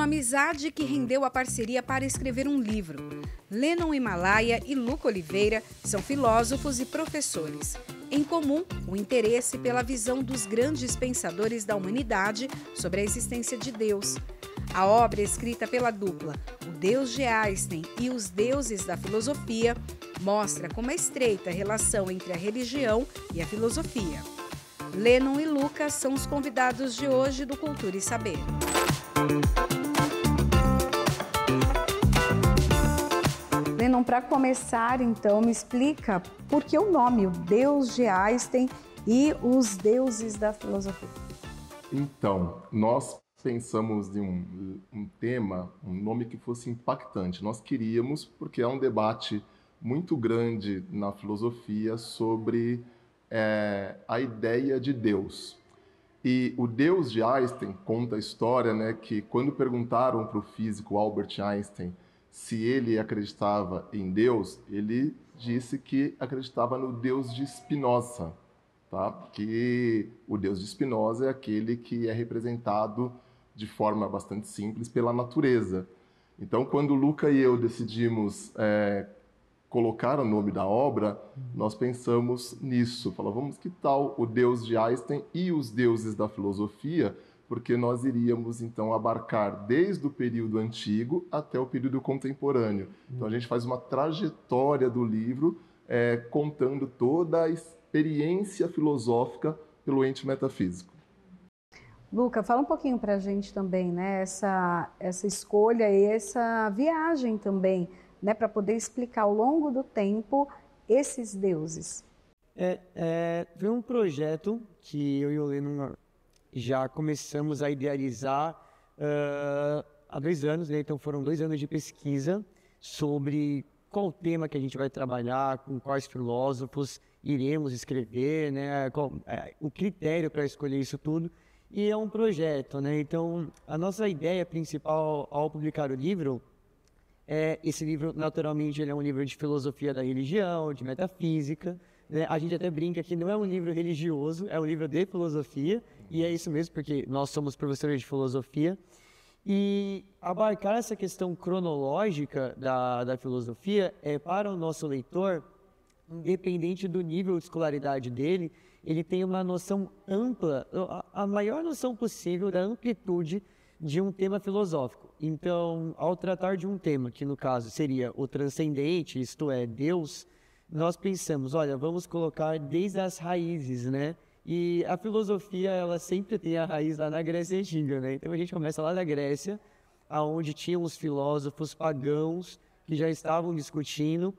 amizade que rendeu a parceria para escrever um livro. Lennon Himalaia e Luca Oliveira são filósofos e professores. Em comum, o interesse pela visão dos grandes pensadores da humanidade sobre a existência de Deus. A obra escrita pela dupla, O Deus de Einstein e Os Deuses da Filosofia, mostra como é estreita a relação entre a religião e a filosofia. Lennon e Luca são os convidados de hoje do Cultura e Saber. Lennon, para começar, então, me explica por que o nome, O Deus de Einstein e Os Deuses da Filosofia. Então, nós pensamos em um tema, um nome que fosse impactante. Nós queríamos, porque há um debate muito grande na filosofia sobre a ideia de Deus. E o Deus de Einstein conta a história, né, que quando perguntaram para o físico Albert Einstein se ele acreditava em Deus, ele disse que acreditava no Deus de Spinoza, tá? Que o Deus de Spinoza é aquele que é representado de forma bastante simples pela natureza. Então, quando o Luca e eu decidimos colocar o nome da obra, nós pensamos nisso. Falávamos, que tal o Deus de Einstein e os deuses da filosofia? Porque nós iríamos, então, abarcar desde o período antigo até o período contemporâneo. Então, a gente faz uma trajetória do livro contando toda a experiência filosófica pelo ente metafísico. Luca, fala um pouquinho para a gente também, né? Essa escolha e essa viagem também, né? Para poder explicar ao longo do tempo esses deuses. Foi um projeto que eu e o Lennon já começamos a idealizar há 2 anos, né? Então foram 2 anos de pesquisa sobre qual o tema que a gente vai trabalhar, com quais filósofos iremos escrever, né? Qual o critério para escolher isso tudo. E é um projeto, né? Então, a nossa ideia principal ao publicar o livro esse livro, naturalmente, ele é um livro de filosofia da religião, de metafísica, né? A gente até brinca que não é um livro religioso, é um livro de filosofia, e é isso mesmo, porque nós somos professores de filosofia. E abarcar essa questão cronológica da filosofia para o nosso leitor, independente do nível de escolaridade dele, ele tem uma noção ampla, a maior noção possível da amplitude de um tema filosófico. Então, ao tratar de um tema, que no caso seria o transcendente, isto é, Deus, nós pensamos, olha, vamos colocar desde as raízes, né? E a filosofia, ela sempre tem a raiz lá na Grécia Antiga, né? Então a gente começa lá na Grécia, onde tinham os filósofos pagãos que já estavam discutindo,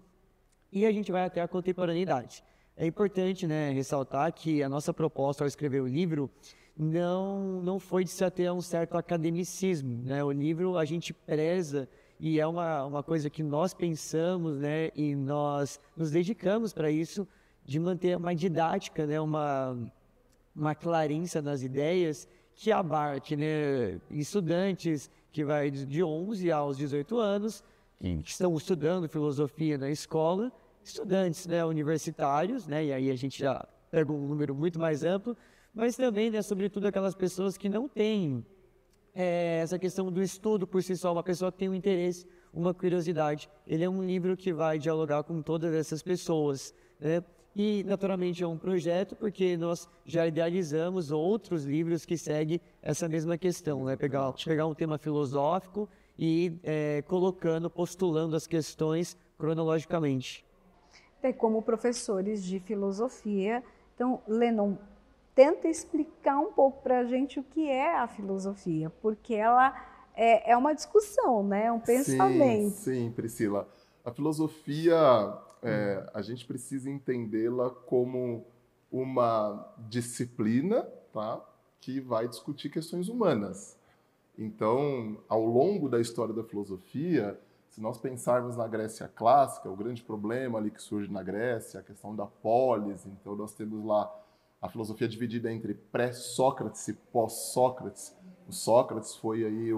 e a gente vai até a contemporaneidade. É importante, né, ressaltar que a nossa proposta ao escrever o livro não foi de se ater a um certo academicismo, né? O livro a gente preza, e é uma coisa que nós pensamos, né, e nós nos dedicamos para isso, de manter uma didática, né, uma clareza nas ideias que abarque, né, estudantes que vai de 11 aos 18 anos, que estão estudando filosofia na escola, estudantes, né, universitários, né, e aí a gente já pega um número muito mais amplo, mas também, né, sobretudo aquelas pessoas que não têm essa questão do estudo por si só, uma pessoa que tem um interesse, uma curiosidade. Ele é um livro que vai dialogar com todas essas pessoas, né? E, naturalmente, é um projeto, porque nós já idealizamos outros livros que seguem essa mesma questão, né? Pegar um tema filosófico e postulando as questões cronologicamente. Como professores de filosofia, então, Lennon, tenta explicar um pouco para a gente o que é a filosofia, porque ela é uma discussão, né? É um pensamento. Sim, Priscila. A filosofia, a gente precisa entendê-la como uma disciplina, tá? Que vai discutir questões humanas. Então, ao longo da história da filosofia, se nós pensarmos na Grécia clássica, o grande problema ali que surge na Grécia, a questão da polis, então nós temos lá a filosofia dividida entre pré-Sócrates e pós-Sócrates. O Sócrates foi aí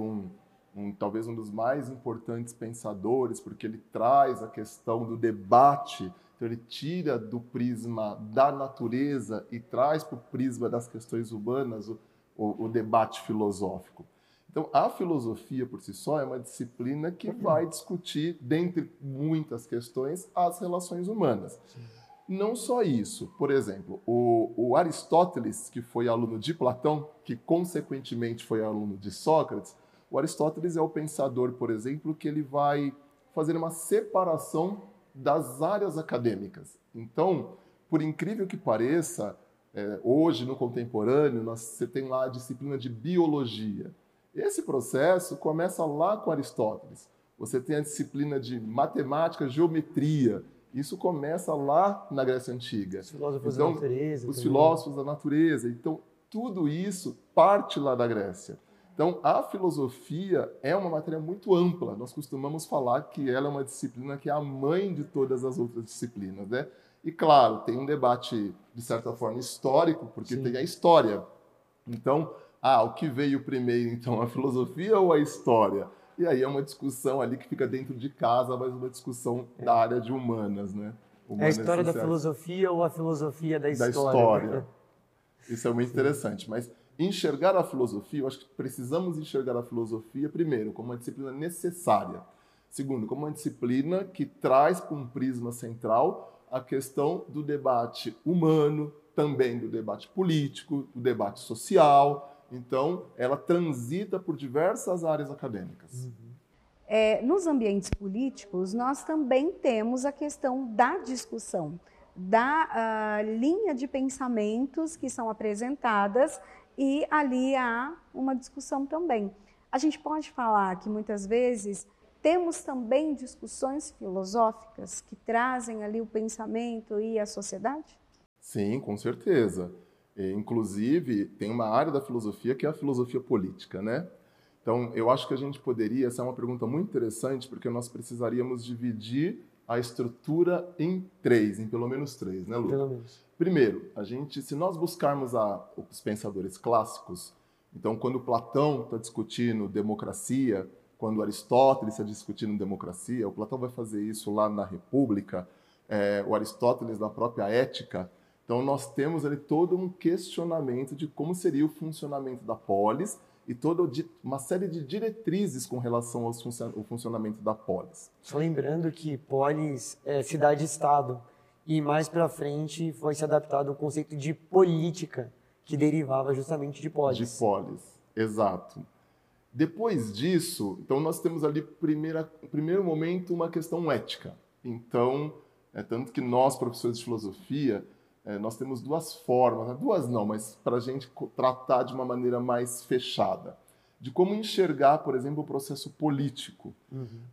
talvez um dos mais importantes pensadores, porque ele traz a questão do debate, então ele tira do prisma da natureza e traz para o prisma das questões humanas o debate filosófico. Então, a filosofia por si só é uma disciplina que vai discutir, dentre muitas questões, as relações humanas. Não só isso. Por exemplo, o Aristóteles, que foi aluno de Platão, que consequentemente foi aluno de Sócrates, o Aristóteles é o pensador, por exemplo, que ele vai fazer uma separação das áreas acadêmicas. Então, por incrível que pareça, hoje, no contemporâneo, você tem lá a disciplina de biologia. Esse processo começa lá com Aristóteles. Você tem a disciplina de matemática, geometria. Isso começa lá na Grécia Antiga. Os filósofos da natureza. Os filósofos da natureza. Então, tudo isso parte lá da Grécia. Então, a filosofia é uma matéria muito ampla. Nós costumamos falar que ela é uma disciplina que é a mãe de todas as outras disciplinas, né? E, claro, tem um debate, de certa forma, histórico, porque tem a história. Então, o que veio primeiro, então, a filosofia ou a história? E aí é uma discussão ali que fica dentro de casa, mas uma discussão da área de humanas, né? É a história da filosofia ou a filosofia da história? Isso é muito interessante. Mas enxergar a filosofia, eu acho que precisamos enxergar a filosofia, primeiro, como uma disciplina necessária. Segundo, como uma disciplina que traz para um prisma central a questão do debate humano, também do debate político, do debate social. Então, ela transita por diversas áreas acadêmicas. Nos ambientes políticos, nós também temos a questão da discussão, da linha de pensamentos que são apresentadas e ali há uma discussão também. A gente pode falar que muitas vezes temos também discussões filosóficas que trazem ali o pensamento e a sociedade? Sim, com certeza. Inclusive, tem uma área da filosofia que é a filosofia política, né? Então, eu acho que a gente poderia, essa é uma pergunta muito interessante, porque nós precisaríamos dividir a estrutura em pelo menos três, né, Lu? Pelo menos. Primeiro, se nós buscarmos os pensadores clássicos, então, quando Platão está discutindo democracia, quando Aristóteles está discutindo democracia, o Platão vai fazer isso lá na República, o Aristóteles na própria Ética. Então, nós temos ali todo um questionamento de como seria o funcionamento da polis e toda uma série de diretrizes com relação ao funcionamento da polis. Só lembrando que polis é cidade-estado e mais para frente foi se adaptado o conceito de política, que derivava justamente de polis. De polis, exato. Depois disso, então nós temos ali, primeiro momento, uma questão ética. Então, tanto que nós, professores de filosofia, nós temos duas formas, duas não, mas para a gente tratar de uma maneira mais fechada, de como enxergar, por exemplo, o processo político.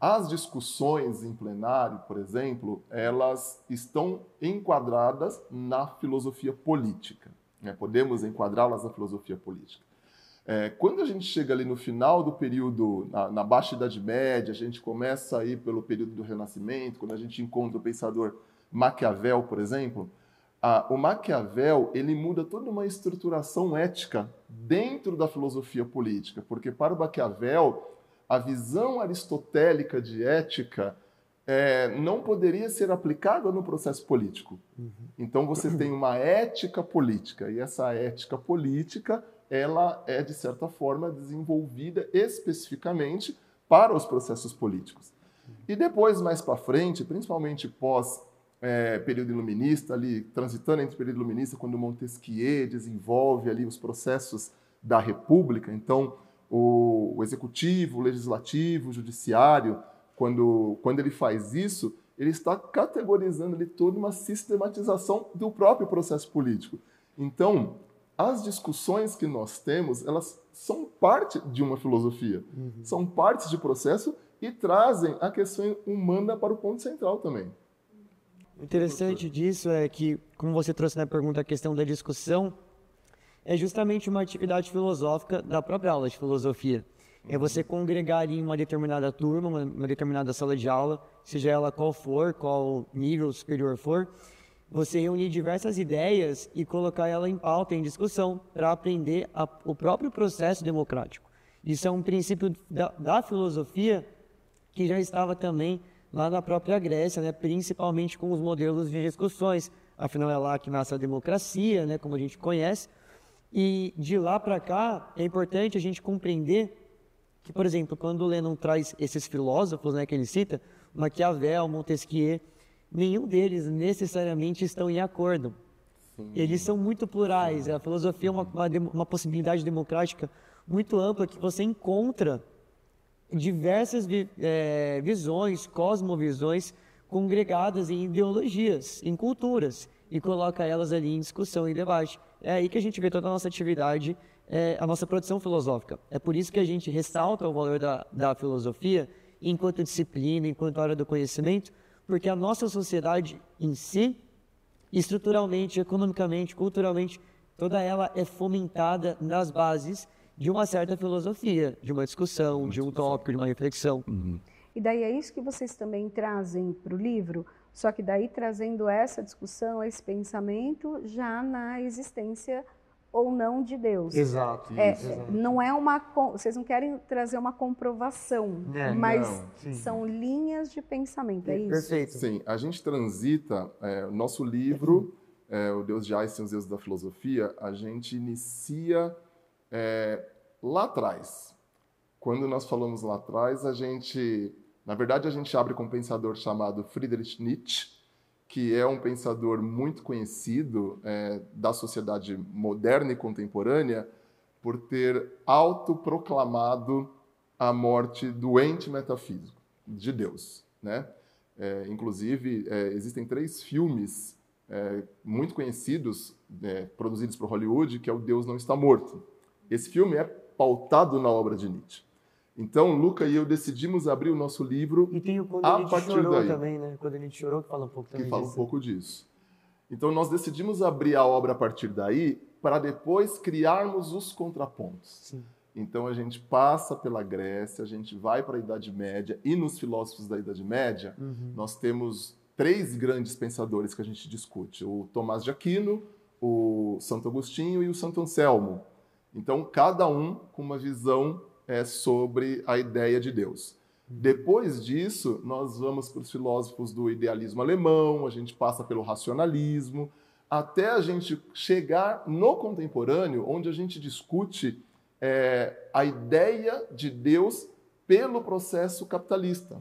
As discussões em plenário, por exemplo, elas estão enquadradas na filosofia política. Podemos enquadrá-las na filosofia política. Quando a gente chega ali no final do período, na Baixa Idade Média, a gente começa aí pelo período do Renascimento, quando a gente encontra o pensador Maquiavel, por exemplo, o Maquiavel ele muda toda uma estruturação ética dentro da filosofia política, porque para o Maquiavel, a visão aristotélica de ética não poderia ser aplicada no processo político. Então você tem uma ética política, e essa ética política ela é, de certa forma, desenvolvida especificamente para os processos políticos. E depois, mais para frente, principalmente pós período iluminista, ali, transitando entre o período iluminista, quando Montesquieu desenvolve ali os processos da República, então o executivo, o legislativo, o judiciário, quando ele faz isso, ele está categorizando ali toda uma sistematização do próprio processo político. Então, as discussões que nós temos, elas são parte de uma filosofia, são partes de processo e trazem a questão humana para o ponto central também. O interessante disso é que, como você trouxe na pergunta a questão da discussão, é justamente uma atividade filosófica da própria aula de filosofia. É você congregar em uma determinada turma, uma determinada sala de aula, seja ela qual for, qual nível superior for, você reunir diversas ideias e colocar ela em pauta, em discussão, para aprender o próprio processo democrático. Isso é um princípio da filosofia que já estava também lá na própria Grécia, né, principalmente com os modelos de discussões. Afinal, é lá que nasce a democracia, né, como a gente conhece. E de lá para cá, é importante a gente compreender que, por exemplo, quando o Lennon traz esses filósofos, né, que ele cita, Maquiavel, Montesquieu, nenhum deles necessariamente estão em acordo. Sim. Eles são muito plurais. A filosofia é uma possibilidade democrática muito ampla que você encontra diversas visões, cosmovisões congregadas em ideologias, em culturas, e coloca elas ali em discussão e debate. É aí que a gente vê toda a nossa atividade, a nossa produção filosófica. É por isso que a gente ressalta o valor da filosofia enquanto disciplina, enquanto área do conhecimento, porque a nossa sociedade em si, estruturalmente, economicamente, culturalmente, toda ela é fomentada nas bases de uma certa filosofia, de uma discussão, de um tópico, de uma reflexão. Uhum. E daí é isso que vocês também trazem para o livro, só que daí trazendo essa discussão, esse pensamento já na existência ou não de Deus. Exato. Não é vocês não querem trazer uma comprovação, mas são linhas de pensamento, é isso? Perfeito. Sim, a gente transita, nosso livro, O Deus de Einstein e os Deuses da Filosofia, a gente inicia lá atrás. Quando nós falamos lá atrás, na verdade, a gente abre com um pensador chamado Friedrich Nietzsche, que é um pensador muito conhecido da sociedade moderna e contemporânea por ter autoproclamado a morte do ente metafísico de Deus, né? Inclusive, existem 3 filmes muito conhecidos, produzidos por Hollywood, que é O Deus Não Está Morto. Esse filme é pautado na obra de Nietzsche. Então, Luca e eu decidimos abrir o nosso livro e tem o Quando a Nietzsche partir Chorou daí. Também, né? Quando Nietzsche Chorou, que fala um pouco também que fala disso. Um pouco disso. Então, nós decidimos abrir a obra a partir daí para depois criarmos os contrapontos. Sim. Então, a gente passa pela Grécia, a gente vai para a Idade Média, e nos filósofos da Idade Média, nós temos 3 grandes pensadores que a gente discute: o Tomás de Aquino, o Santo Agostinho e o Santo Anselmo. Então, cada um com uma visão sobre a ideia de Deus. Depois disso, nós vamos para os filósofos do idealismo alemão, a gente passa pelo racionalismo, até a gente chegar no contemporâneo, onde a gente discute a ideia de Deus pelo processo capitalista.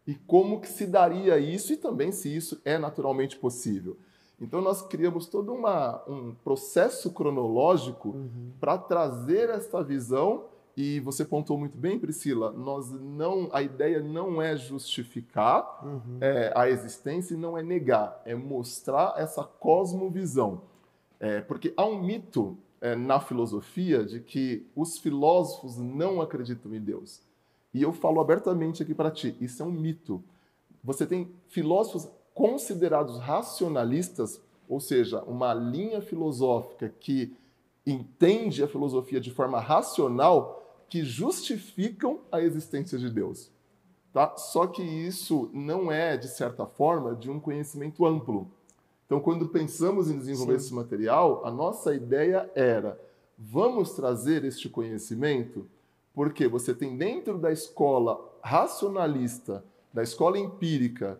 E como que se daria isso, e também se isso é naturalmente possível. Então, nós criamos todo um processo cronológico para trazer essa visão. E você pontuou muito bem, Priscila, a ideia não é justificar a existência e não é negar, é mostrar essa cosmovisão. Porque há um mito na filosofia de que os filósofos não acreditam em Deus. E eu falo abertamente aqui para ti, isso é um mito. Você tem filósofos considerados racionalistas, ou seja, uma linha filosófica que entende a filosofia de forma racional, que justificam a existência de Deus. Tá? Só que isso não é, de certa forma, de um conhecimento amplo. Então, quando pensamos em desenvolver esse material, a nossa ideia era: vamos trazer este conhecimento, porque você tem dentro da escola racionalista, da escola empírica,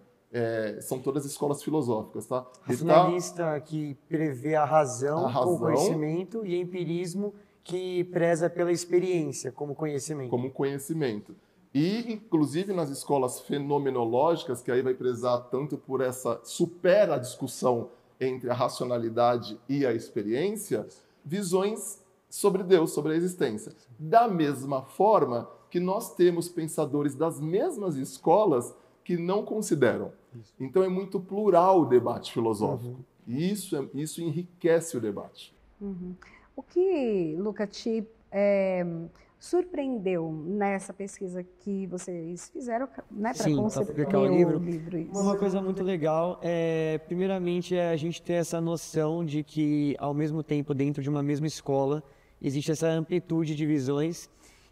são todas escolas filosóficas, tá? Racionalista que prevê a razão com o conhecimento, e empirismo que preza pela experiência como conhecimento. Como conhecimento. E, inclusive, nas escolas fenomenológicas, que aí vai prezar tanto por supera a discussão entre a racionalidade e a experiência, visões sobre Deus, sobre a existência. Da mesma forma que nós temos pensadores das mesmas escolas que não consideram. Então, é muito plural o debate filosófico. E isso enriquece o debate. O que, Luca, te surpreendeu nessa pesquisa que vocês fizeram, né, para conceber o livro? Uma coisa muito legal primeiramente, a gente ter essa noção de que, ao mesmo tempo, dentro de uma mesma escola, existe essa amplitude de visões,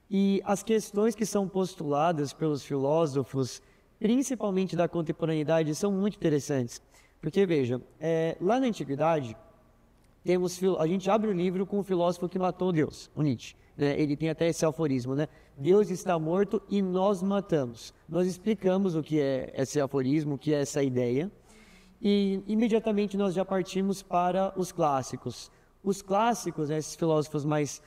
e as questões que são postuladas pelos filósofos, principalmente da contemporaneidade, são muito interessantes. Porque, veja, lá na Antiguidade, a gente abre o livro com o filósofo que matou Deus, o Nietzsche. Ele tem até esse aforismo, né? Deus está morto e nós matamos. Nós explicamos o que é esse aforismo, o que é essa ideia, e imediatamente nós já partimos para os clássicos. Os clássicos, esses filósofos mais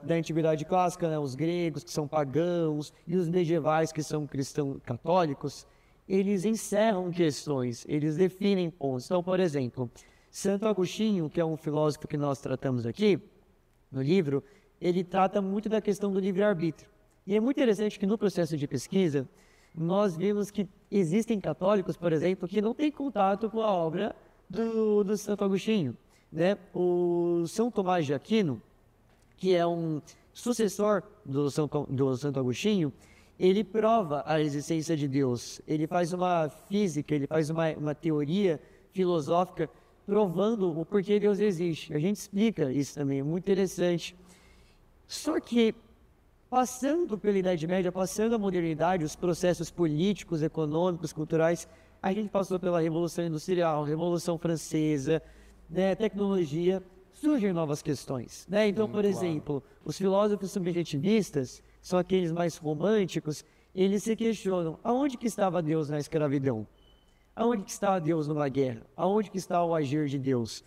da antiguidade clássica, né, os gregos, que são pagãos, e os medievais, que são cristãos católicos, eles encerram questões, eles definem pontos. Então, por exemplo, Santo Agostinho, que é um filósofo que nós tratamos aqui no livro, ele trata muito da questão do livre-arbítrio. E é muito interessante que no processo de pesquisa, nós vimos que existem católicos, por exemplo, que não têm contato com a obra do Santo Agostinho, né? O São Tomás de Aquino, que é um sucessor do Santo Agostinho, ele prova a existência de Deus. Ele faz uma física, ele faz uma teoria filosófica provando o porquê Deus existe. A gente explica isso também, é muito interessante. Só que, passando pela Idade Média, passando a modernidade, os processos políticos, econômicos, culturais, a gente passou pela Revolução Industrial, Revolução Francesa, né, tecnologia, surgem novas questões, né? Então, por exemplo, os filósofos subjetivistas, que são aqueles mais românticos, eles se questionam, aonde que estava Deus na escravidão? Aonde que estava Deus numa guerra? Aonde que está o agir de Deus?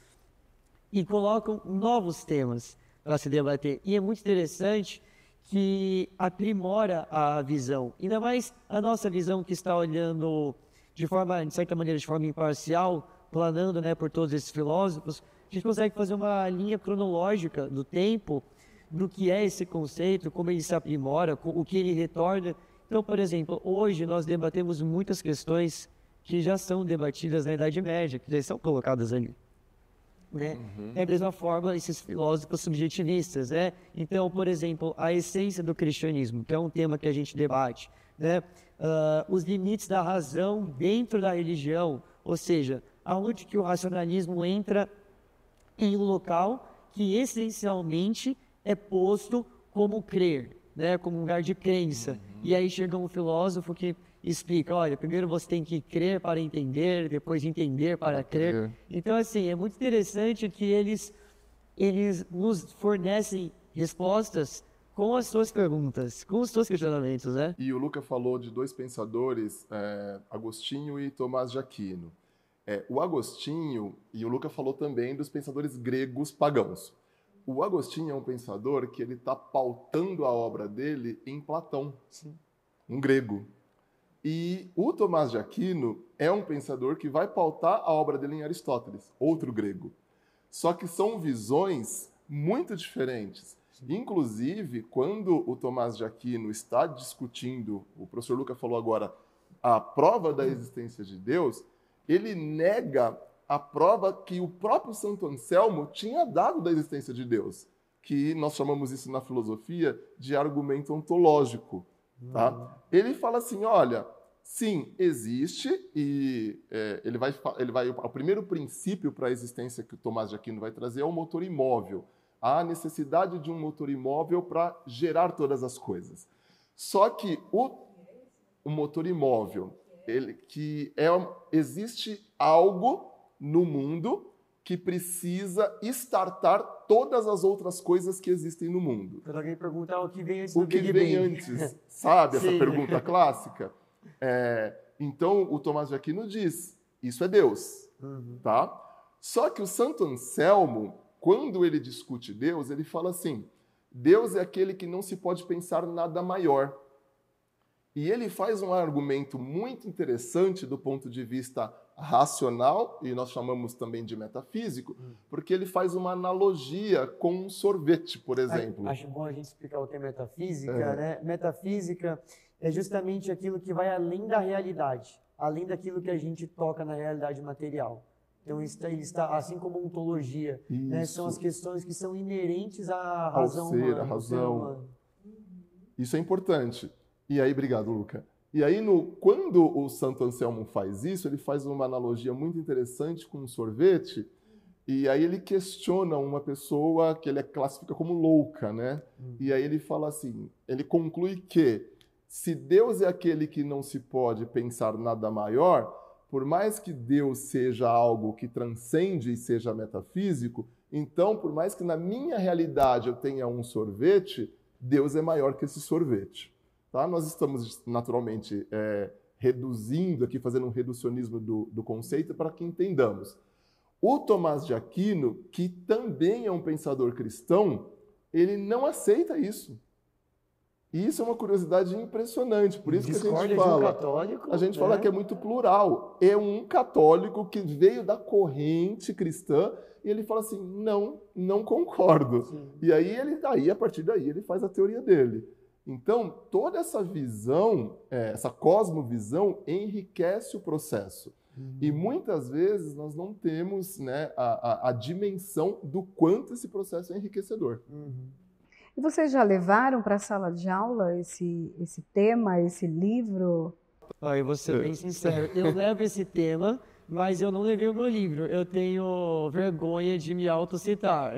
E colocam novos temas para se debater. E é muito interessante que aprimora a visão, ainda mais a nossa visão que está olhando de certa maneira, de forma imparcial, planando, né, por todos esses filósofos. A gente consegue fazer uma linha cronológica do tempo, do que é esse conceito, como ele se aprimora, o que ele retorna. Então, por exemplo, hoje nós debatemos muitas questões que já são debatidas na Idade Média, que já são colocadas ali. Né? Da mesma forma, esses filósofos subjetivistas, né? Então, por exemplo, a essência do cristianismo, que é um tema que a gente debate, né? Os limites da razão dentro da religião, ou seja, aonde que o racionalismo entra em um local que essencialmente é posto como crer, né? Como um lugar de crença. E aí chega um filósofo que explica, olha, primeiro você tem que crer para entender, depois entender para crer. Então, assim, é muito interessante que eles nos fornecem respostas com as suas perguntas, com os seus questionamentos, né? E o Luca falou de dois pensadores, Agostinho e Tomás de Aquino. O Agostinho, e o Luca falou também dos pensadores gregos pagãos. O Agostinho é um pensador que ele está pautando a obra dele em Platão, um grego. E o Tomás de Aquino é um pensador que vai pautar a obra dele em Aristóteles, outro grego. Só que são visões muito diferentes. Inclusive, quando o Tomás de Aquino está discutindo, o professor Luca falou agora, a prova da existência de Deus, ele nega a prova que o próprio Santo Anselmo tinha dado da existência de Deus, que nós chamamos isso na filosofia de argumento ontológico. Tá? Ele fala assim, olha, sim, existe, e o primeiro princípio para a existência que o Tomás de Aquino vai trazer é o motor imóvel, a necessidade de um motor imóvel para gerar todas as coisas. Só que o motor imóvel, existe algo no mundo que precisa startar todas as outras coisas que existem no mundo. Quando alguém perguntar o que vem antes do Big Bang. O que vem antes, sabe? Essa pergunta clássica. Então, o Tomás de Aquino diz, isso é Deus. Tá? Só que o Santo Anselmo, quando ele discute Deus, ele fala assim, Deus é aquele que não se pode pensar nada maior. E ele faz um argumento muito interessante do ponto de vista racional, e nós chamamos também de metafísico, porque ele faz uma analogia com um sorvete, por exemplo. Acho bom a gente explicar o que é metafísica, né? Metafísica é justamente aquilo que vai além da realidade, além daquilo que a gente toca na realidade material. Então, ele está assim como ontologia, né? São as questões que são inerentes à razão humana. A razão. Isso é importante. E aí, obrigado, Luca. E aí, quando o Santo Anselmo faz isso, ele faz uma analogia muito interessante com um sorvete, e aí ele questiona uma pessoa que ele classifica como louca, né? E aí ele fala assim, ele conclui que se Deus é aquele que não se pode pensar nada maior, por mais que Deus seja algo que transcende e seja metafísico, então, por mais que na minha realidade eu tenha um sorvete, Deus é maior que esse sorvete. Tá? Nós estamos, naturalmente, reduzindo aqui, fazendo um reducionismo do conceito para que entendamos. O Tomás de Aquino, que também é um pensador cristão, ele não aceita isso. E isso é uma curiosidade impressionante, por isso que a gente fala que é muito plural. É um católico que veio da corrente cristã e ele fala assim, não concordo. Sim. E aí, a partir daí, ele faz a teoria dele. Então, toda essa visão, essa cosmovisão, enriquece o processo. E muitas vezes nós não temos, né, a dimensão do quanto esse processo é enriquecedor. E vocês já levaram para a sala de aula esse tema, esse livro? Eu vou ser bem sincero, eu levo esse tema, mas eu não levei o meu livro. Eu tenho vergonha de me autocitar.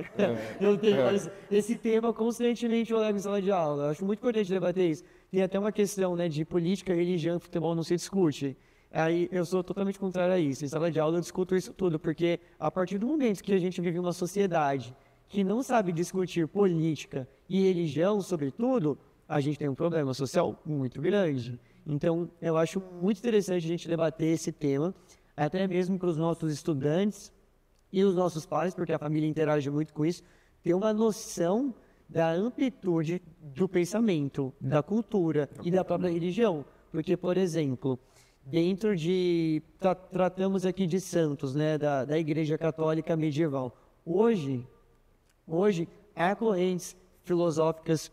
Esse tema constantemente eu levo em sala de aula. Eu acho muito importante debater isso. Tem até uma questão, né, de política, religião e futebol não se discute. Aí eu sou totalmente contrário a isso. Em sala de aula eu discuto isso tudo, porque a partir do momento que a gente vive uma sociedade que não sabe discutir política e religião, sobretudo, a gente tem um problema social muito grande. Então, eu acho muito interessante a gente debater esse tema, até mesmo para os nossos estudantes e os nossos pais, porque a família interage muito com isso, ter uma noção da amplitude do pensamento, da cultura e da própria religião. Porque, por exemplo, dentro de... tratamos aqui de santos, né, da Igreja Católica Medieval. Hoje, há correntes filosóficas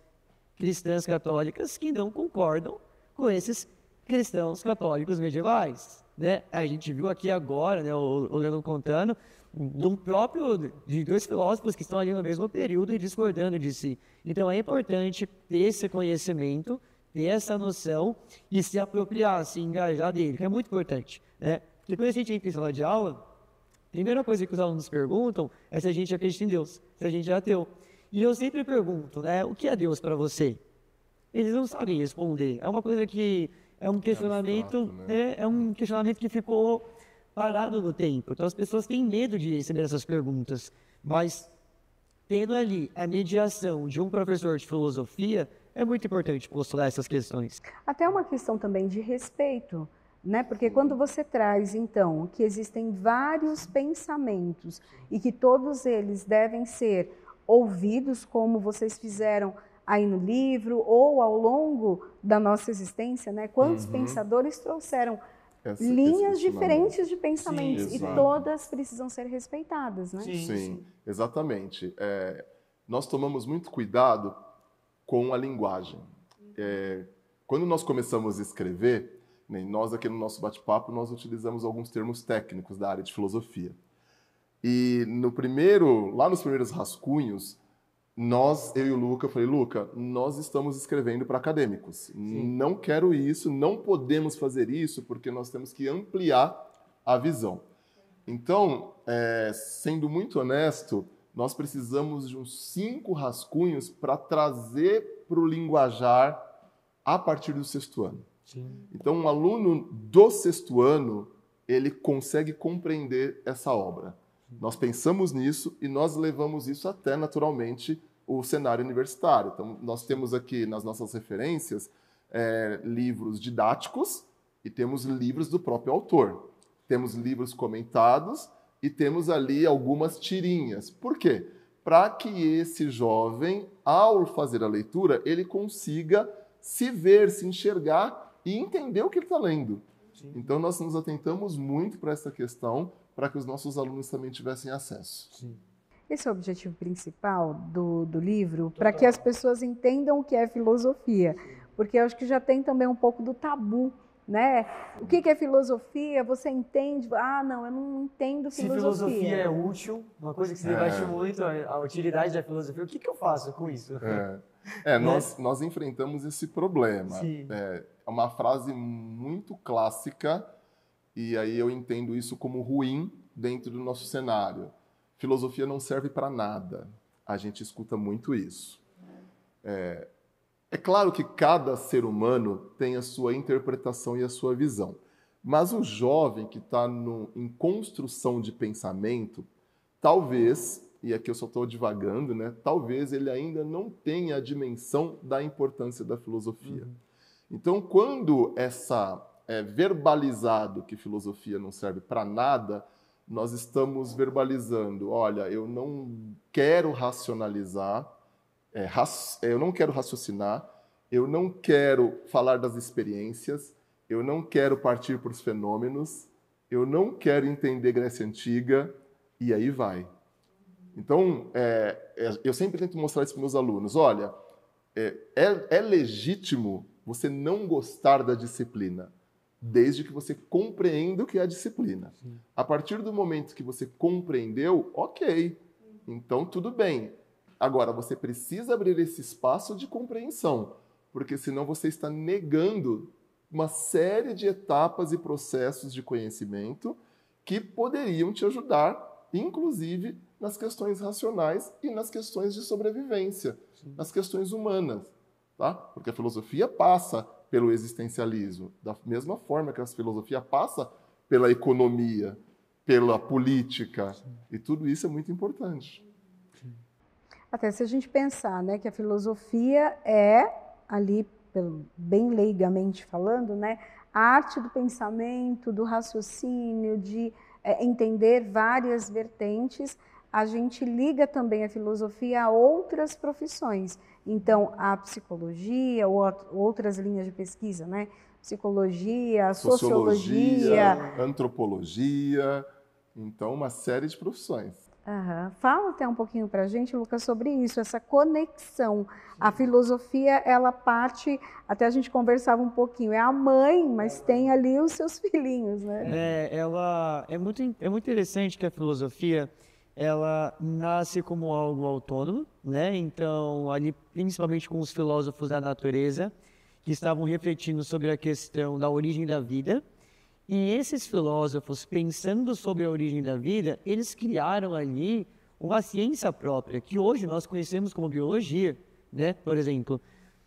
cristãs católicas que não concordam com esses cristãos católicos medievais, né? A gente viu aqui agora, né, o Leandro contando, de dois filósofos que estão ali no mesmo período e discordando de si. Então é importante ter esse conhecimento, ter essa noção e se apropriar, se engajar dele, que é muito importante, né? Porque quando a gente entra em sala de aula, a primeira coisa que os alunos perguntam é se a gente acredita em Deus, se a gente é ateu. E eu sempre pergunto, né, o que é Deus para você? Eles não sabem responder. É uma coisa que é um questionamento, é um questionamento que ficou parado no tempo. Então as pessoas têm medo de receber essas perguntas, mas tendo ali a mediação de um professor de filosofia, é muito importante postular essas questões. Até uma questão também de respeito, né? Porque quando você traz, então, que existem vários pensamentos e que todos eles devem ser ouvidos, como vocês fizeram aí no livro ou ao longo da nossa existência, né? Quantos pensadores trouxeram linhas diferentes de pensamentos. Sim, e todas precisam ser respeitadas, né? Sim, exatamente. Nós tomamos muito cuidado com a linguagem. Quando nós começamos a escrever, né, nós aqui no nosso bate-papo, nós utilizamos alguns termos técnicos da área de filosofia. E lá nos primeiros rascunhos, eu e o Luca, eu falei, Luca, nós estamos escrevendo para acadêmicos. Sim. Não quero isso, não podemos fazer isso, porque nós temos que ampliar a visão. Então, sendo muito honesto, nós precisamos de uns 5 rascunhos para trazer para o linguajar a partir do 6º ano. Sim. Então, um aluno do 6º ano, ele consegue compreender essa obra. Nós pensamos nisso e nós levamos isso até, naturalmente, o cenário universitário. Então, nós temos aqui, nas nossas referências, livros didáticos e temos livros do próprio autor. Temos livros comentados e temos ali algumas tirinhas. Por quê? Para que esse jovem, ao fazer a leitura, ele consiga se ver, se enxergar e entender o que ele está lendo. Sim. Então, nós nos atentamos muito para essa questão, para que os nossos alunos também tivessem acesso. Sim. Esse é o objetivo principal do livro, para que as pessoas entendam o que é filosofia, porque eu acho que já tem também um pouco do tabu, né? O que é filosofia? Você entende? Ah, não, eu não entendo filosofia. Se filosofia é útil, uma coisa que se debate muito, a utilidade da filosofia, o que eu faço com isso? Nós enfrentamos esse problema. Sim. É uma frase muito clássica, e aí eu entendo isso como ruim dentro do nosso cenário. Filosofia não serve para nada. A gente escuta muito isso. É claro que cada ser humano tem a sua interpretação e a sua visão. Mas o jovem que está em construção de pensamento, talvez, e aqui eu só estou divagando, né? Talvez ele ainda não tenha a dimensão da importância da filosofia. Então, quando é verbalizado que filosofia não serve para nada, nós estamos verbalizando, olha, eu não quero racionalizar, eu não quero raciocinar, eu não quero falar das experiências, eu não quero partir para os fenômenos, eu não quero entender Grécia Antiga, e aí vai. Então, eu sempre tento mostrar isso para meus alunos. Olha, é legítimo você não gostar da disciplina, desde que você compreenda o que é a disciplina. Sim. A partir do momento que você compreendeu, ok, então tudo bem. Agora, você precisa abrir esse espaço de compreensão, porque senão você está negando uma série de etapas e processos de conhecimento que poderiam te ajudar, inclusive nas questões racionais e nas questões de sobrevivência, nas questões humanas, tá? Porque a filosofia passa pelo existencialismo, da mesma forma que a filosofia passa pela economia, pela política, e tudo isso é muito importante. Até se a gente pensar, né, que a filosofia é, ali, bem leigamente falando, né, a arte do pensamento, do raciocínio, de entender várias vertentes, a gente liga também a filosofia a outras profissões. Então, a psicologia, ou outras linhas de pesquisa, né? Psicologia, sociologia, antropologia, então uma série de profissões. Fala até um pouquinho para a gente, Lucas, sobre isso, essa conexão. A filosofia, ela parte, até a gente conversava um pouquinho, é a mãe, mas tem ali os seus filhinhos, né? É muito interessante que a filosofia, ela nasce como algo autônomo, né? Então, ali, principalmente com os filósofos da natureza, que estavam refletindo sobre a questão da origem da vida. E esses filósofos, pensando sobre a origem da vida, eles criaram ali uma ciência própria, que hoje nós conhecemos como biologia, né? Por exemplo.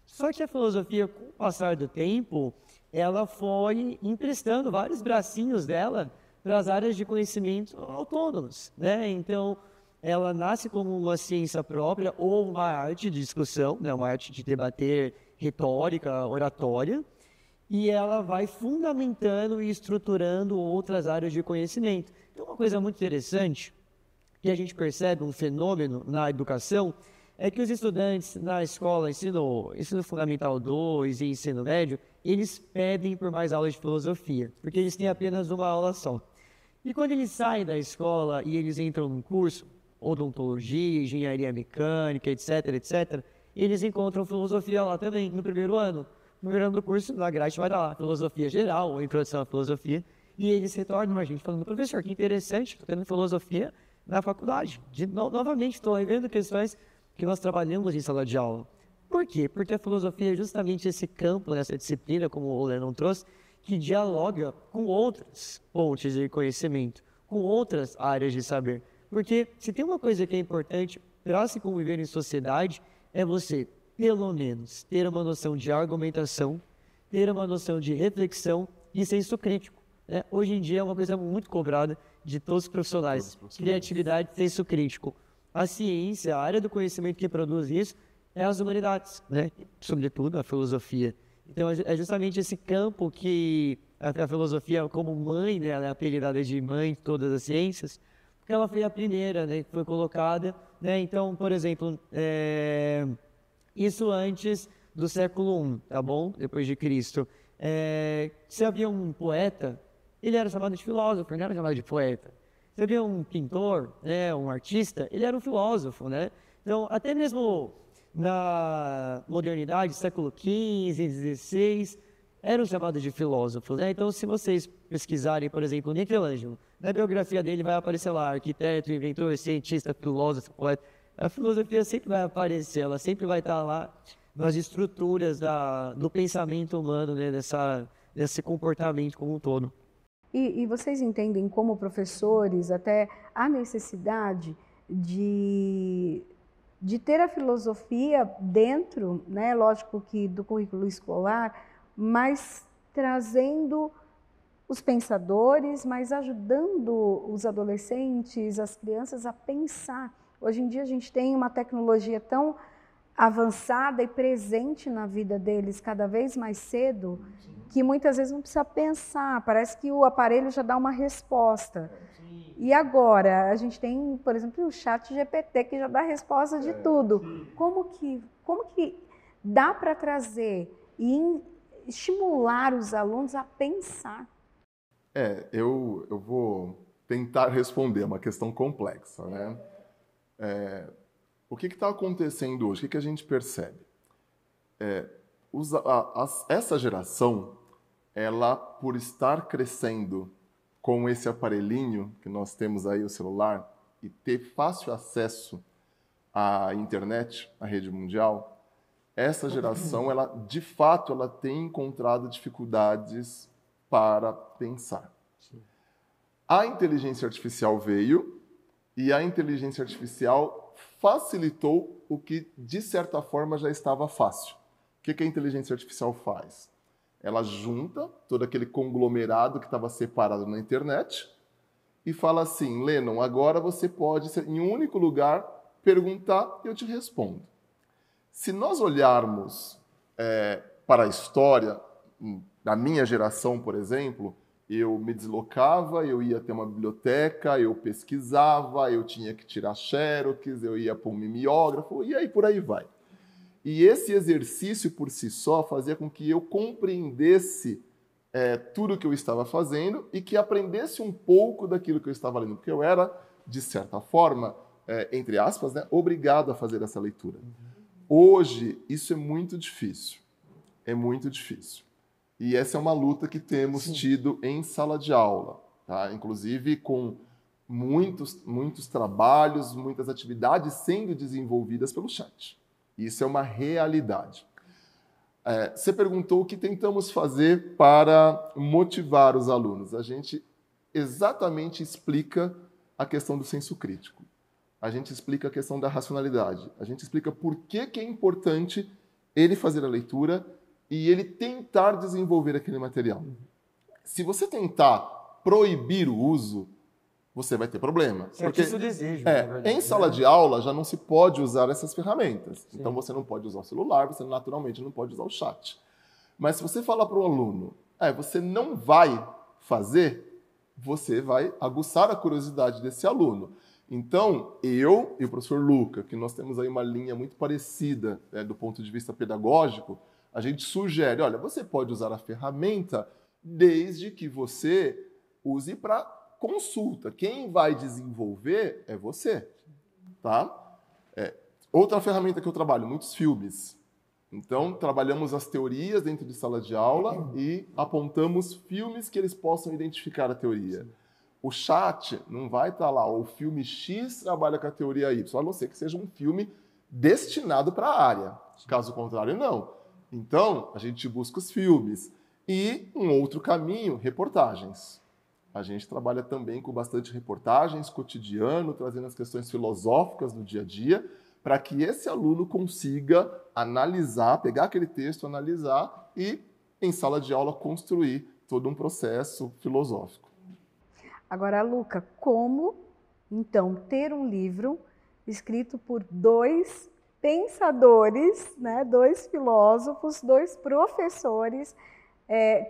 Só que a filosofia, com o passar do tempo, ela foi emprestando vários bracinhos dela para as áreas de conhecimento autônomas, né? Então, ela nasce como uma ciência própria ou uma arte de discussão, né? Uma arte de debater, retórica, oratória, e ela vai fundamentando e estruturando outras áreas de conhecimento. Então, uma coisa muito interessante, que a gente percebe um fenômeno na educação, é que os estudantes na escola, ensino fundamental 2 e ensino médio, eles pedem por mais aulas de filosofia, porque eles têm apenas uma aula só. E quando eles saem da escola e eles entram num curso, odontologia, engenharia mecânica, etc., eles encontram filosofia lá também, no primeiro ano. No primeiro ano do curso, na grade vai dar lá, filosofia geral, ou introdução à filosofia, e eles retornam a gente falando, professor, que interessante, estou tendo filosofia na faculdade. Novamente, estou revendo questões que nós trabalhamos em sala de aula. Por quê? Porque a filosofia é justamente esse campo, essa disciplina, como o Lennon trouxe, que dialoga com outras fontes de conhecimento, com outras áreas de saber. Porque se tem uma coisa que é importante para se conviver em sociedade, é você, pelo menos, ter uma noção de argumentação, ter uma noção de reflexão e senso crítico. Né? Hoje em dia é uma coisa muito cobrada de todos os profissionais. Criatividade e senso crítico. A ciência, a área do conhecimento que produz isso, é as humanidades, né? Sobretudo a filosofia. Então é justamente esse campo que a filosofia, como mãe, né, ela é apelidada de mãe de todas as ciências, porque ela foi a primeira, né, que foi colocada. Né? Então, por exemplo, isso antes do século I, tá bom? Depois de Cristo. Se havia um poeta, ele era chamado de filósofo, ele não era chamado de poeta. Se havia um pintor, né, um artista, ele era um filósofo, né? Então, até mesmo na modernidade, século XV, XVI, eram chamados de filósofos, né? Então, se vocês pesquisarem, por exemplo, Michelangelo, na biografia dele vai aparecer lá, arquiteto, inventor, cientista, filósofo, poeta. A filosofia sempre vai aparecer, ela sempre vai estar lá nas estruturas do pensamento humano, né? Desse comportamento como um todo. E vocês entendem como professores até a necessidade de ter a filosofia dentro, né, lógico que do currículo escolar, mas trazendo os pensadores, mas ajudando os adolescentes, as crianças a pensar. Hoje em dia a gente tem uma tecnologia tão avançada e presente na vida deles cada vez mais cedo, que muitas vezes não precisa pensar, parece que o aparelho já dá uma resposta. E agora, a gente tem, por exemplo, o ChatGPT que já dá resposta de tudo. Como que dá para trazer e estimular os alunos a pensar? Eu vou tentar responder, é uma questão complexa, né? O que está acontecendo hoje? O que a gente percebe? Essa geração, ela, por estar crescendo com esse aparelhinho que nós temos aí, o celular, e ter fácil acesso à internet, à rede mundial, essa geração, ela, de fato, ela tem encontrado dificuldades para pensar. A inteligência artificial veio e a inteligência artificial facilitou o que, de certa forma, já estava fácil. O que a inteligência artificial faz? Ela junta todo aquele conglomerado que estava separado na internet e fala assim, Lennon, agora você pode, em um único lugar, perguntar e eu te respondo. Se nós olharmos para a história, da minha geração, por exemplo, eu me deslocava, eu ia até uma biblioteca, eu pesquisava, eu tinha que tirar xerox, eu ia para um mimeógrafo, e aí por aí vai. E esse exercício por si só fazia com que eu compreendesse tudo o que eu estava fazendo e que aprendesse um pouco daquilo que eu estava lendo, porque eu era, de certa forma, entre aspas, né, obrigado a fazer essa leitura. Hoje, isso é muito difícil. É muito difícil. E essa é uma luta que temos tido em sala de aula, tá? Inclusive com muitos trabalhos, muitas atividades sendo desenvolvidas pelo chat. Isso é uma realidade. Você perguntou o que tentamos fazer para motivar os alunos. A gente exatamente explica a questão do senso crítico. A gente explica a questão da racionalidade. A gente explica por que é importante ele fazer a leitura e ele tentar desenvolver aquele material. Se você tentar proibir o uso, você vai ter problema. Porque isso é o desejo. Em sala de aula já não se pode usar essas ferramentas. Sim. Então você não pode usar o celular, você naturalmente não pode usar o chat. Mas se você falar para o aluno, você não vai fazer, você vai aguçar a curiosidade desse aluno. Então, eu e o professor Luca, que nós temos aí uma linha muito parecida do ponto de vista pedagógico, a gente sugere, olha, você pode usar a ferramenta desde que você use para consulta. Quem vai desenvolver é você, tá? Outra ferramenta que eu trabalho, muitos filmes. Então, trabalhamos as teorias dentro de sala de aula e apontamos filmes que eles possam identificar a teoria. O chat não vai estar lá, o filme X trabalha com a teoria Y, a não ser que seja um filme destinado para a área. Caso contrário, não. Então, a gente busca os filmes. E um outro caminho, reportagens. A gente trabalha também com bastante reportagens, cotidiano, trazendo as questões filosóficas do dia a dia, para que esse aluno consiga analisar, pegar aquele texto, analisar e, em sala de aula, construir todo um processo filosófico. Agora, Luca, como, então, ter um livro escrito por dois pensadores, né, dois filósofos, dois professores,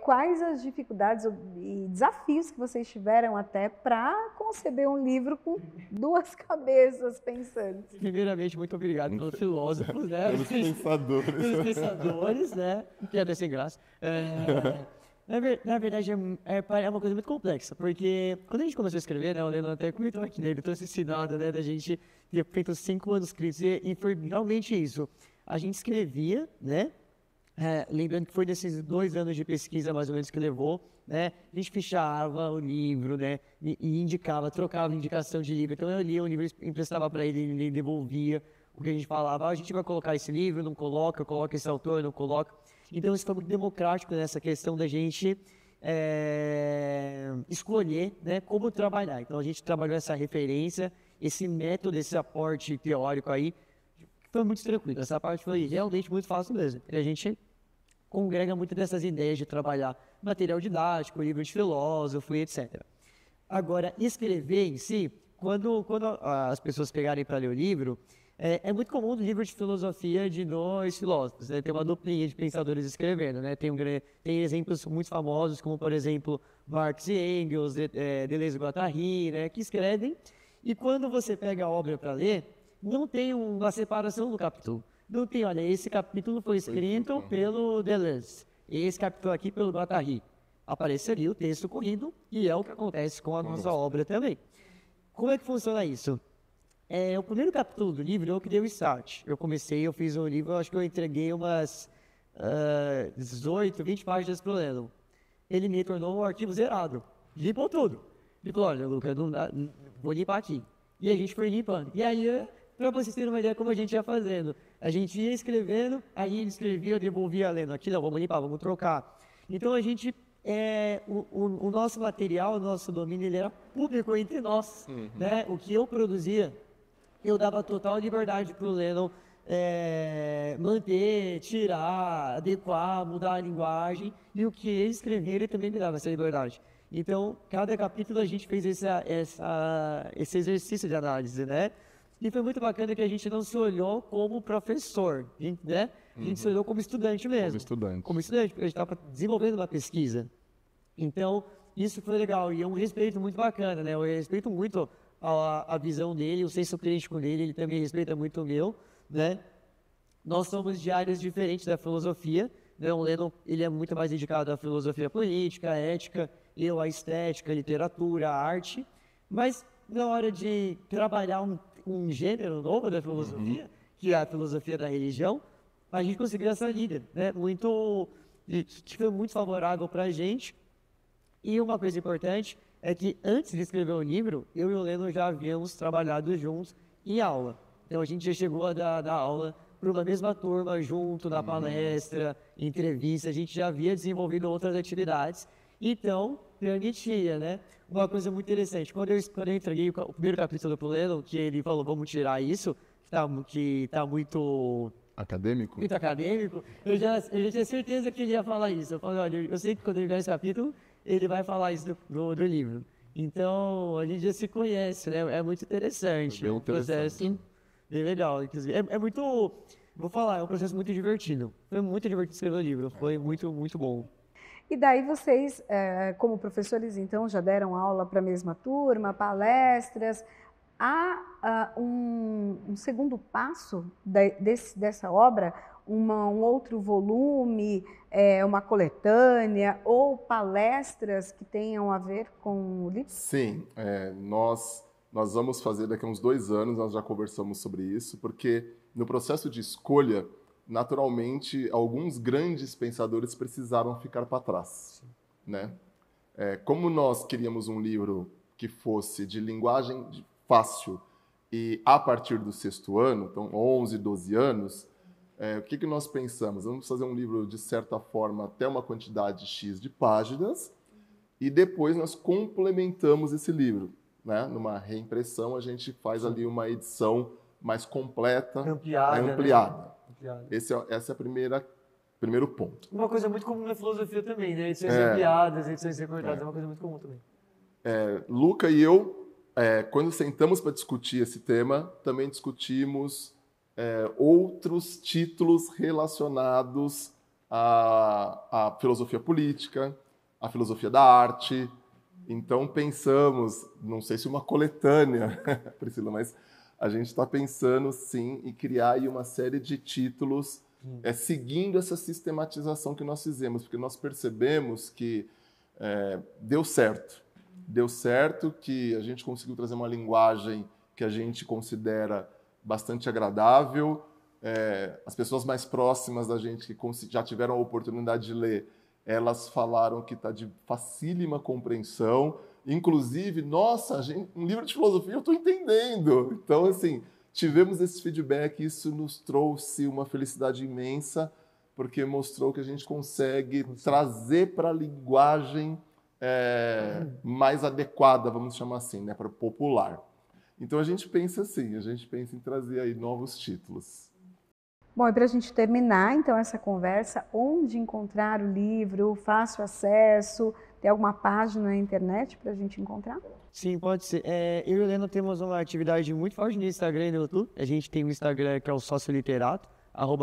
quais as dificuldades e desafios que vocês tiveram até para conceber um livro com duas cabeças pensantes? Primeiramente, muito obrigado pelos filósofos, né? Pelos pensadores. Pelos pensadores, né? Que é até sem graça. Na verdade, é uma coisa muito complexa, porque quando a gente começou a escrever, né, o Leandro até comentou aqui, né, ele trouxe esse dado, né, da gente ter feito 5 manuscritos, e foi realmente isso. A gente escrevia, né, lembrando que foi desses 2 anos de pesquisa, mais ou menos, que levou, né, a gente fichava o livro, né, e indicava, trocava indicação de livro. Então eu lia o livro, emprestava para ele, ele devolvia o que a gente falava, a gente vai colocar esse livro, não coloca, coloca esse autor, não coloca. Então isso foi muito democrático nessa questão da gente escolher, né, como trabalhar. Então a gente trabalhou essa referência, esse método, esse aporte teórico aí, foi muito tranquilo. Essa parte foi realmente muito fácil mesmo. E a gente congrega muito dessas ideias de trabalhar material didático, livro de filósofo e etc. Agora, escrever em si, quando as pessoas pegarem para ler o livro, É muito comum no livro de filosofia de dois filósofos, né? Tem uma duplinha de pensadores escrevendo, né? Tem exemplos muito famosos, como, por exemplo, Marx e Engels, Deleuze e Guattari, né? Que escrevem. E quando você pega a obra para ler, não tem uma separação no capítulo. Não tem, olha, esse capítulo foi escrito pelo Deleuze, esse capítulo aqui pelo Guattari. Aparece ali o texto corrido, e é o que acontece com a nossa obra também. Como é que funciona isso? O primeiro capítulo do livro eu criei o start. Eu fiz o livro, acho que eu entreguei umas 18, 20 páginas pro Lennon. Ele me tornou um arquivo zerado. Limpou tudo. Ele falou, olha, Lucas, vou limpar aqui. E a gente foi limpando. E aí, para vocês terem uma ideia como a gente ia fazendo. A gente ia escrevendo, aí ele escrevia, eu devolvia lendo. Aqui não, vamos limpar, vamos trocar. Então a gente... o nosso material, o nosso domínio, ele era público entre nós. Né? O que eu produzia, eu dava total liberdade para o Lennon manter, tirar, adequar, mudar a linguagem, e o que ele escrevia, ele também me dava essa liberdade. Então, cada capítulo a gente fez esse exercício de análise, né? E foi muito bacana que a gente não se olhou como professor, né? A gente se olhou como estudante mesmo. Como estudante, porque a gente estava desenvolvendo uma pesquisa. Então, isso foi legal, e é um respeito muito bacana, né? Eu respeito muito a visão dele, o senso crítico dele, ele também respeita muito o meu, né? Nós somos de áreas diferentes da filosofia, né? O Lennon, ele é muito mais dedicado à filosofia política, à ética, eu à estética, à literatura, à arte, mas na hora de trabalhar um gênero novo da filosofia, que é a filosofia da religião, a gente conseguiu essa liga, né? Que foi muito favorável para a gente. E uma coisa importante é que antes de escrever o livro, eu e o Lennon já havíamos trabalhado juntos em aula. Então a gente já chegou a dar aula para uma mesma turma junto, na palestra, entrevista, a gente já havia desenvolvido outras atividades, então permitia, né? Uma coisa muito interessante, quando eu entreguei o primeiro capítulo para o Lennon, que ele falou, vamos tirar isso, que tá muito... Acadêmico? Muito acadêmico, eu já tinha certeza que ele ia falar isso. Eu falei, olha, eu sei que quando ele ver esse capítulo, ele vai falar isso do livro. Então, a gente já se conhece, né? É muito interessante. É um processo bem legal. É muito, vou falar, é um processo muito divertido. Foi muito divertido escrever o livro, foi muito, muito bom. E daí vocês, como professores, então, já deram aula para a mesma turma, palestras. Há um segundo passo dessa obra, um outro volume, uma coletânea ou palestras que tenham a ver com o livro? Sim, nós vamos fazer daqui a uns 2 anos, nós já conversamos sobre isso, porque no processo de escolha, naturalmente, alguns grandes pensadores precisaram ficar para trás, né? Como nós queríamos um livro que fosse de linguagem fácil e a partir do 6º ano, então 11, 12 anos, o que nós pensamos? Vamos fazer um livro, de certa forma, até uma quantidade X de páginas, e depois nós complementamos esse livro, né? Numa reimpressão, a gente faz ali uma edição mais completa, ampliada. Né? Essa é a primeiro ponto. Uma coisa muito comum na filosofia também, né? Edições ampliadas, edições recortadas, é uma coisa muito comum também. Luca e eu, quando sentamos para discutir esse tema, também discutimos outros títulos relacionados à filosofia política, à filosofia da arte. Então pensamos, não sei se uma coletânea, Priscila, mas a gente está pensando sim em criar aí uma série de títulos seguindo essa sistematização que nós fizemos, porque nós percebemos que deu certo. Deu certo, que a gente conseguiu trazer uma linguagem que a gente considera bastante agradável. As pessoas mais próximas da gente, que já tiveram a oportunidade de ler, elas falaram que está de facílima compreensão. Inclusive, nossa, um livro de filosofia eu estou entendendo. Então, assim, tivemos esse feedback, isso nos trouxe uma felicidade imensa, porque mostrou que a gente consegue trazer para a linguagem mais adequada, vamos chamar assim, né, para o popular. Então a gente pensa assim, a gente pensa em trazer aí novos títulos. Bom, e para a gente terminar, então, essa conversa, onde encontrar o livro, fácil acesso, tem alguma página na internet para a gente encontrar? Sim, pode ser. Eu e o Leno temos uma atividade muito forte no Instagram e no YouTube. A gente tem um Instagram que é o Sócio Literato,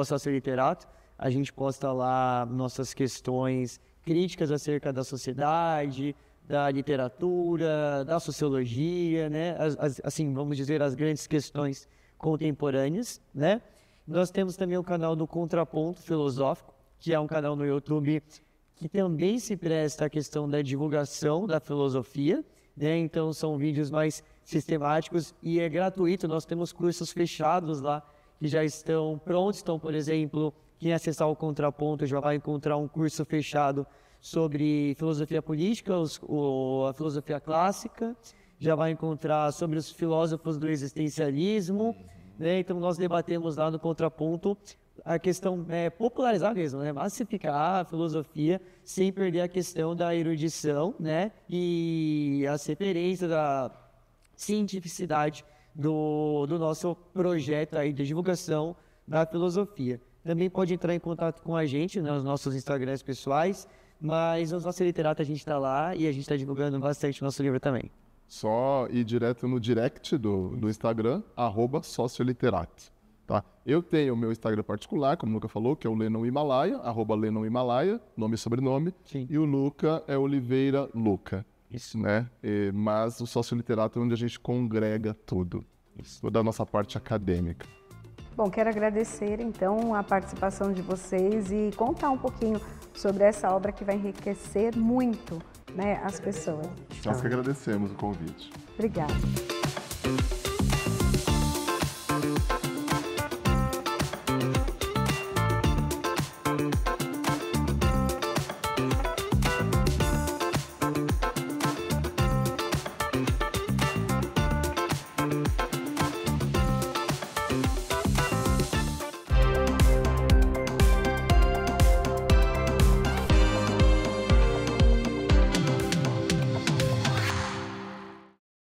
@socioliterato. A gente posta lá nossas questões críticas acerca da sociedade, da literatura, da sociologia, né? Assim, vamos dizer, as grandes questões contemporâneas, né? Nós temos também o canal do Contraponto Filosófico, que é um canal no YouTube que também se presta à questão da divulgação da filosofia, né? Então são vídeos mais sistemáticos e é gratuito. Nós temos cursos fechados lá que já estão prontos. Então, por exemplo, quem acessar o Contraponto já vai encontrar um curso fechado sobre filosofia política, a filosofia clássica, já vai encontrar sobre os filósofos do existencialismo, né? Então nós debatemos lá no Contraponto a questão popularizar mesmo, né? Massificar a filosofia sem perder a questão da erudição, né? E as referências da cientificidade do nosso projeto aí de divulgação da filosofia. Também pode entrar em contato com a gente, né, nos nossos Instagrams pessoais, mas no Sócio Literato a gente está lá e a gente está divulgando bastante o nosso livro também. Só ir direto no direct do Instagram, @socioliterato, tá? Eu tenho o meu Instagram particular, como o Luca falou, que é o Lennon Himalaia, @LennonHimalaia, nome e sobrenome. Sim. E o Luca é Oliveira Luca. Isso. Né? Mas o Socioliterato é onde a gente congrega tudo, toda a nossa parte acadêmica. Bom, quero agradecer então a participação de vocês e contar um pouquinho sobre essa obra que vai enriquecer muito, né, as pessoas. Nós que agradecemos o convite. Obrigada.